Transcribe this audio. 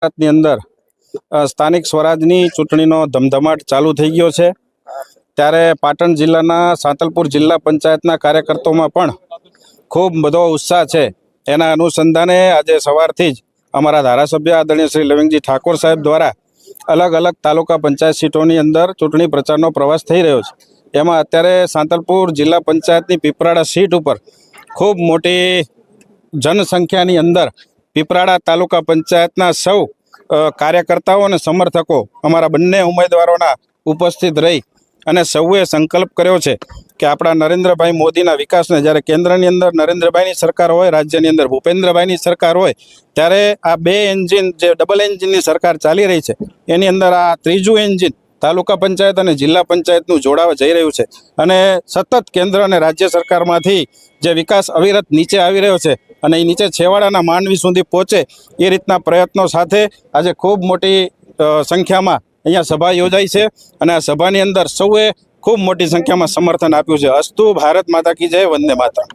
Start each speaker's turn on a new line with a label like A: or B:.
A: ગુજરાતની અંદર સ્થાનિક સ્વરાજની ચૂંટણીનો ધમધમાટ ચાલુ થઈ ગયો છે। ત્યારે પાટણ જિલ્લાના સાંતલપુર જિલ્લા પંચાયતના કાર્યકર્તાઓમાં પણ ખૂબ બધો ઉત્સાહ છે। એના અનુસંધાને આજે સવારથી જ અમારા ધારાસભ્ય આદરણીય શ્રી લવિંગજી ઠાકોર સાહેબ દ્વારા અલગ અલગ તાલુકા પંચાયત સીટોની અંદર ચૂંટણી પ્રચારનો પ્રવાસ થઈ રહ્યો છે। એમાં અત્યારે સાંતલપુર જિલ્લા પંચાયતની પીપરાડા સીટ ઉપર ખૂબ મોટી જનસંખ્યાની અંદર પીપરાડા તાલુકા પંચાયતના સૌ કાર્યકર્તાઓ અને સમર્થકો અમારા બંને ઉમેદવારોના ઉપસ્થિત રહી અને સૌએ સંકલ્પ કર્યો છે કે આપણા નરેન્દ્રભાઈ મોદીના વિકાસને જ્યારે કેન્દ્રની અંદર નરેન્દ્રભાઈની સરકાર હોય, રાજ્યની અંદર ભૂપેન્દ્રભાઈની સરકાર હોય, ત્યારે આ બે એન્જિન જે ડબલ એન્જિનની સરકાર ચાલી રહી છે એની અંદર આ ત્રીજું એન્જિન તાલુકા પંચાયત અને જિલ્લા પંચાયતનું જોડાવા જઈ રહ્યું છે અને સતત કેન્દ્ર અને રાજ્ય સરકારમાંથી જે વિકાસ અવિરત નીચે આવી રહ્યો છે અને એ નીચે છેવાડાના માનવી સુધી પહોંચે એ રીતના પ્રયત્નો સાથે આજે ખૂબ મોટી સંખ્યામાં અહીંયા સભા યોજાઈ છે અને આ સભાની અંદર સૌએ ખૂબ મોટી સંખ્યામાં સમર્થન આપ્યું છે। અસ્તુ ભારત માતા કી જય, વંદે માતરમ।